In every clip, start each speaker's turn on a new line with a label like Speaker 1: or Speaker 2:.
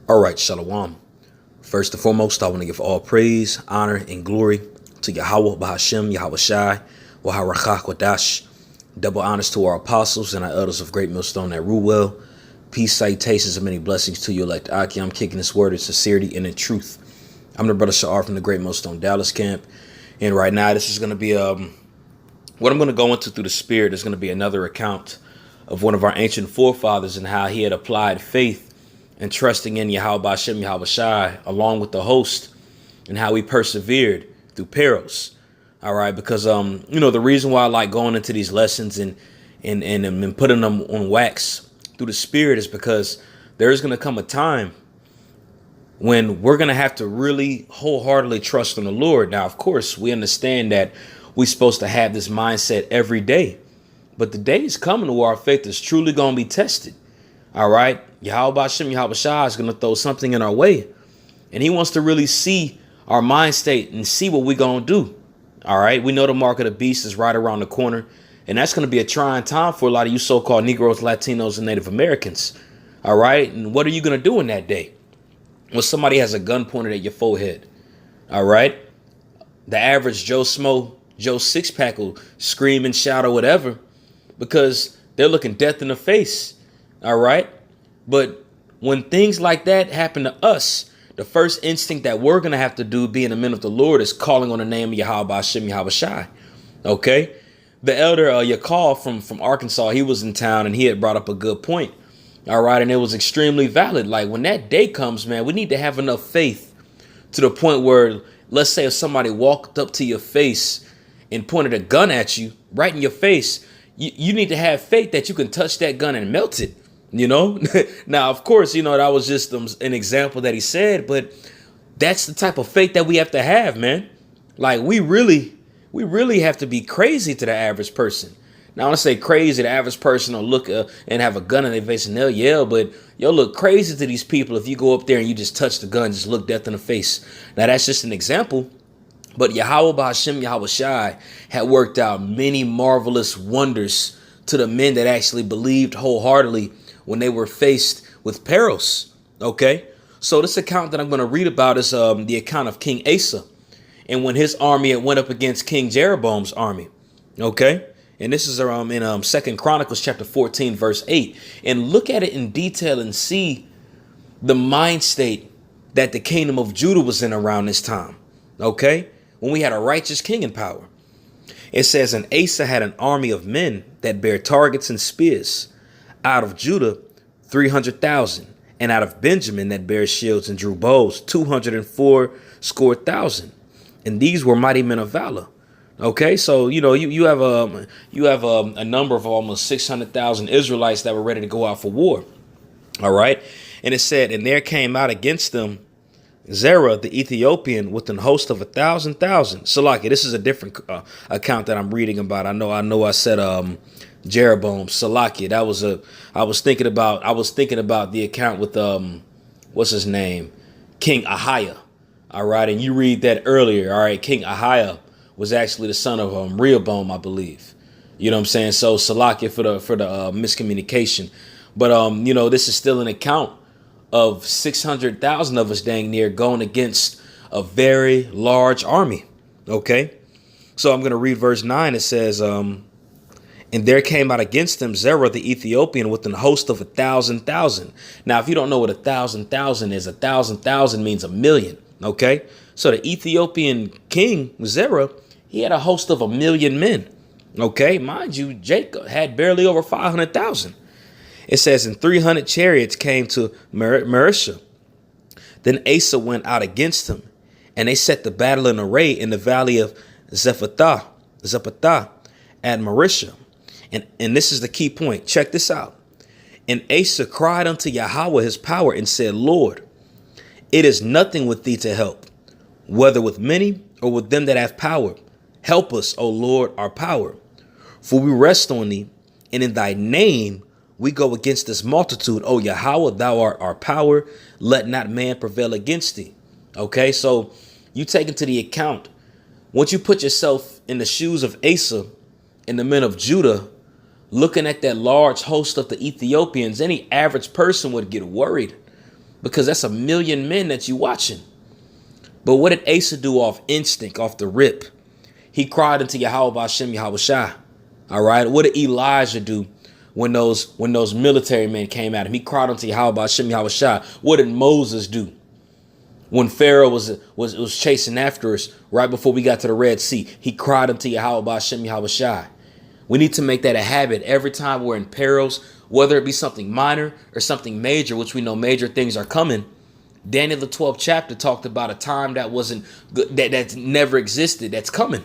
Speaker 1: All right, Shalom. First and foremost, I want to give all praise, honor, and glory to Yahweh, Bahashem, Yahweh Shai, Waharachach, Wadash. Double honors to our apostles and our elders of Great Millstone that rule well. Peace, salutations, and many blessings to you, elect Aki. I'm kicking this word in sincerity and in truth. I'm the brother Sha'ar from the Great Millstone Dallas camp. And right now, this is going to be what I'm going to go into through the Spirit is going to be another account of one of our ancient forefathers and how he had applied faith and trusting in Yahweh Bashem, Yahweh Shai, along with the host, and how he persevered through perils. All right, because the reason why I like going into these lessons and putting them on wax through the Spirit is because there is going to come a time when we're going to have to really wholeheartedly trust in the Lord. Now, of course, we understand that we're supposed to have this mindset every day, but the day is coming where our faith is truly going to be tested. All right. Yahweh Bashem, Yahweh Shai is going to throw something in our way. And he wants to really see our mind state and see what we're going to do. All right. We know the mark of the beast is right around the corner. And that's going to be a trying time for a lot of you so-called Negroes, Latinos, and Native Americans. All right. And what are you going to do in that day when somebody has a gun pointed at your forehead? All right. The average Joe Smo, Joe Six-Pack will scream and shout or whatever because they're looking death in the face. All right. But when things like that happen to us, the first instinct that we're going to have to do being the men of the Lord is calling on the name of Yahweh Hashem, Yahweh Shai. OK, the elder Yakal from Arkansas, he was in town and he had brought up a good point. All right. And it was extremely valid. Like when that day comes, man, we need to have enough faith to the point where, let's say if somebody walked up to your face and pointed a gun at you right in your face, you need to have faith that you can touch that gun and melt it. You know, now, of course, that was just an example that he said. But that's the type of faith that we have to have, man. Like we really have to be crazy to the average person. Now, I want to say crazy. The average person will look and have a gun in their face and they'll yell. But you'll look crazy to these people if you go up there and you just touch the gun, just look death in the face. Now, that's just an example. But Yahweh Bahashem, Yahweh Shai had worked out many marvelous wonders to the men that actually believed wholeheartedly when they were faced with perils. OK, so this account that I'm going to read about is the account of King Asa and when his army had went up against King Jeroboam's army. OK, and this is in 2 Chronicles chapter 14, verse 8. And look at it in detail and see the mind state that the kingdom of Judah was in around this time. OK, when we had a righteous king in power. It says, and Asa had an army of men that bare targets and spears. Out of Judah, 300,000, and out of Benjamin that bare shields and drew bows, 240,000. And these were mighty men of valor. OK, so, you have a number of almost 600,000 Israelites that were ready to go out for war. All right. And it said, and there came out against them Zerah, the Ethiopian, with an host of 1,000,000. Salaki, this is a different account that I'm reading about. I know I said Jeroboam, Salaki. I was thinking about the account with what's his name? King Ahiah. All right. And you read that earlier. All right. King Ahiah was actually the son of Rehoboam, I believe. You know what I'm saying? So Salaki for the miscommunication. But, this is still an account of 600,000 of us dang near going against a very large army. OK, so I'm going to read verse 9. It says, and there came out against them Zerah, the Ethiopian, with an host of 1,000,000. Now, if you don't know what 1,000,000 is, 1,000,000 means a million. OK, so the Ethiopian king Zerah, he had a host of 1,000,000 men. OK, mind you, Jacob had barely over 500,000. It says, and 300 chariots came to Marishah. Then Asa went out against him, and they set the battle in array in the valley of Zephathah at Marishah. And this is the key point. Check this out. And Asa cried unto Yahweh his power and said, Lord, it is nothing with thee to help, whether with many or with them that have power. Help us, O Lord, our power. For we rest on thee, and in thy name we go against this multitude. O Yahweh, thou art our power. Let not man prevail against thee. OK, so you take into the account, once you put yourself in the shoes of Asa and the men of Judah, looking at that large host of the Ethiopians, any average person would get worried. because that's a million men that you watching. But what did Asa do off instinct, off the rip? He cried unto Yahweh Ba'Shem Yahweh Shai. All right. What did Elijah do when those military men came at him? He cried unto Yahweh Ba'Shem Yahweh Shai. What did Moses do when Pharaoh was chasing after us right before we got to the Red Sea? He cried unto Yahweh Ba'Shem Yahweh Shai. We need to make that a habit every time we're in perils, whether it be something minor or something major, which we know major things are coming. Daniel, the 12th chapter, talked about a time that wasn't good, that never existed, that's coming.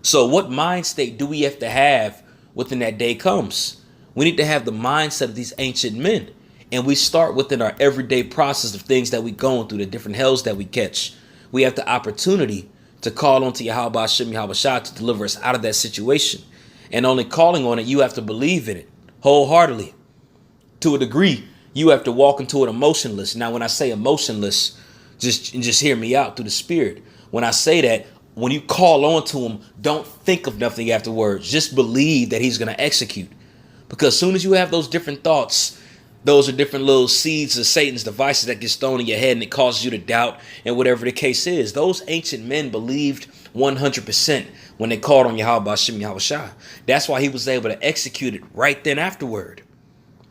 Speaker 1: So what mind state do we have to have when that day comes? We need to have the mindset of these ancient men. And we start within our everyday process of things that we going through, the different hells that we catch. We have the opportunity to call on to Yahweh Ba'Shem Yahweh Shai to deliver us out of that situation. And only calling on it, you have to believe in it wholeheartedly. To a degree, you have to walk into it emotionless. Now, when I say emotionless, just hear me out through the spirit. When I say that, when you call on to him, don't think of nothing afterwards. Just believe that he's going to execute. Because as soon as you have those different thoughts, those are different little seeds of Satan's devices that gets thrown in your head, and it causes you to doubt, and whatever the case is. Those ancient men believed 100% when they called on Yahweh Ba'Shem Yahweh Shai. That's why he was able to execute it right then afterward.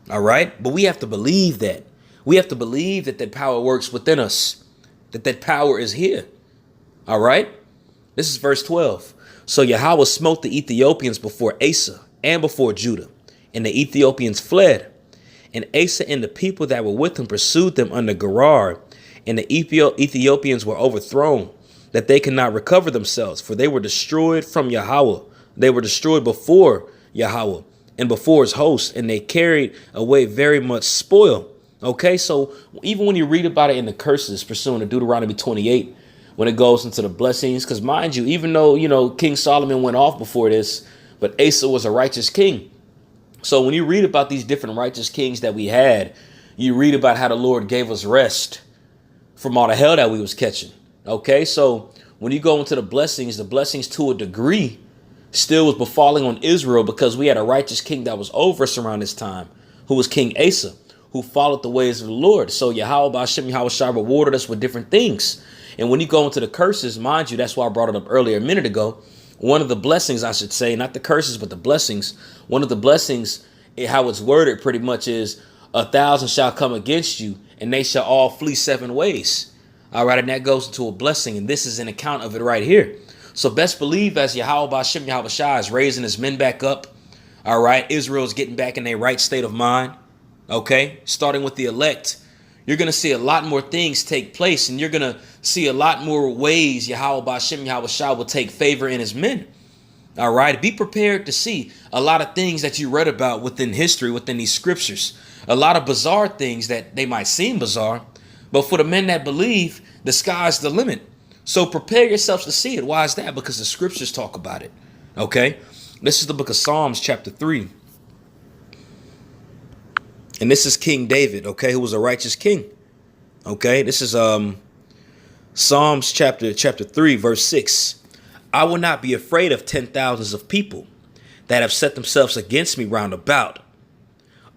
Speaker 1: All right. But we have to believe that. We have to believe that that power works within us, that power is here. All right. This is verse 12. So Yahweh smote the Ethiopians before Asa and before Judah, and the Ethiopians fled. And Asa and the people that were with him pursued them under Gerar, and the Ethiopians were overthrown, that they could not recover themselves, for they were destroyed from Yahweh. They were destroyed before Yahweh and before his host, and they carried away very much spoil. Okay, so even when you read about it in the curses pursuing to Deuteronomy 28, when it goes into the blessings, because mind you, even though, King Solomon went off before this, but Asa was a righteous king. So when you read about these different righteous kings that we had, you read about how the Lord gave us rest from all the hell that we was catching. Okay, so when you go into the blessings to a degree still was befalling on Israel, because we had a righteous king that was over us around this time, who was King Asa, who followed the ways of the Lord. So Yahweh Ba'Shem Yahweh Shai rewarded us with different things. And when you go into the curses, mind you, that's why I brought it up earlier a minute ago. One of the blessings, I should say, not the curses, but the blessings. One of the blessings, how it's worded pretty much is 1,000 shall come against you, and they shall all flee 7 ways. All right. And that goes into a blessing. And this is an account of it right here. So best believe as Yahweh Ba'Shem Yahweh Shai is raising his men back up. All right. Israel's getting back in their right state of mind. OK, starting with the elect, you're going to see a lot more things take place, and you're going to see a lot more ways Yahweh Ba'Shem Yahweh Shai will take favor in his men. All right. Be prepared to see a lot of things that you read about within history, within these scriptures, a lot of bizarre things that they might seem bizarre. But for the men that believe, the sky's the limit. So prepare yourselves to see it. Why is that? Because the scriptures talk about it. OK, this is the book of Psalms, chapter 3. And this is King David, OK, who was a righteous king. OK, this is Psalms chapter 3, verse 6. I will not be afraid of 10,000s of people that have set themselves against me round about.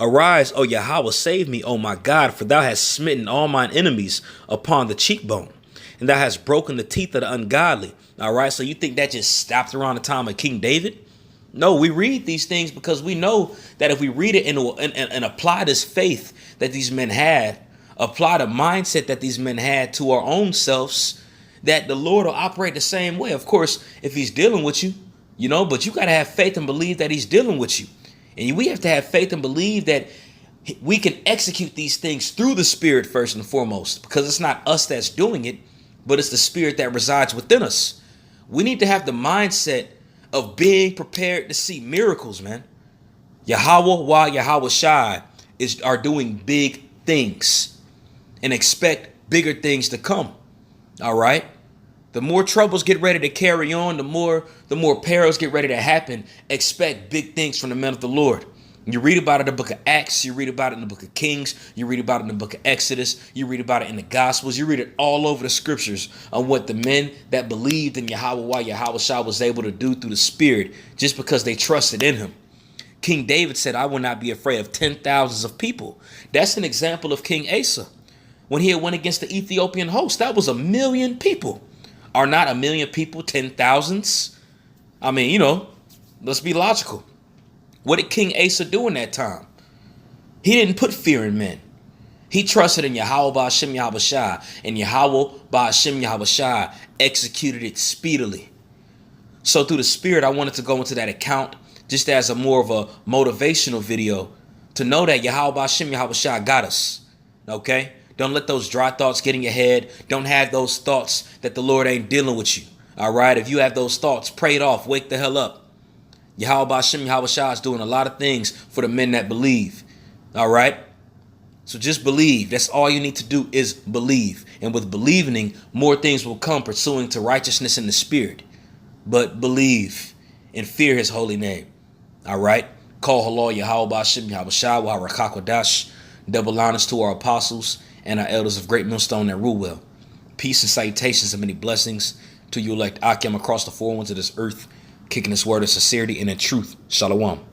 Speaker 1: Arise, O Yahweh, save me, O my God, for thou hast smitten all mine enemies upon the cheekbone, and thou hast broken the teeth of the ungodly. All right, so you think that just stopped around the time of King David? No, we read these things because we know that if we read it and apply this faith that these men had, apply the mindset that these men had to our own selves, that the Lord will operate the same way. Of course, if he's dealing with you, but you got to have faith and believe that he's dealing with you. And we have to have faith and believe that we can execute these things through the Spirit first and foremost, because it's not us that's doing it, but it's the Spirit that resides within us. We need to have the mindset of being prepared to see miracles, man. Yahweh Shai are doing big things, and expect bigger things to come. All right. The more troubles get ready to carry on, the more perils get ready to happen. Expect big things from the men of the Lord. You read about it in the book of Acts. You read about it in the book of Kings. You read about it in the book of Exodus. You read about it in the Gospels. You read it all over the scriptures on what the men that believed in Yahweh Shai was able to do through the Spirit just because they trusted in him. King David said, I will not be afraid of 10,000s of people. That's an example of King Asa. when he had went against the Ethiopian host. That was 1,000,000 people. Are not 1,000,000 people 10,000s? I mean, let's be logical. What did King Asa do in that time? He didn't put fear in men. He trusted in Yahweh Ba'Hashem Yahweh Shai, and Yahweh Ba'Hashem Yahweh Shai executed it speedily. So through the Spirit, I wanted to go into that account just as a more of a motivational video to know that Yahweh Ba'Hashem Yahweh Shai got us. Okay? Don't let those dry thoughts get in your head. Don't have those thoughts that the Lord ain't dealing with you. All right? If you have those thoughts, pray it off. Wake the hell up. Yahweh Ba'Hashem Yahweh Shai is doing a lot of things for the men that believe. All right? So just believe. That's all you need to do is believe. And with believing, more things will come pursuing to righteousness in the Spirit. But believe and fear his holy name. All right? Call halal Yahweh Ba'Hashem Yahweh Shai wa Harakak Wadash. Double honors to our apostles and our elders of Great Millstone that rule well. Peace and salutations and many blessings to you elect Akim across the four winds of this earth, kicking this word of sincerity and in truth. Shalom.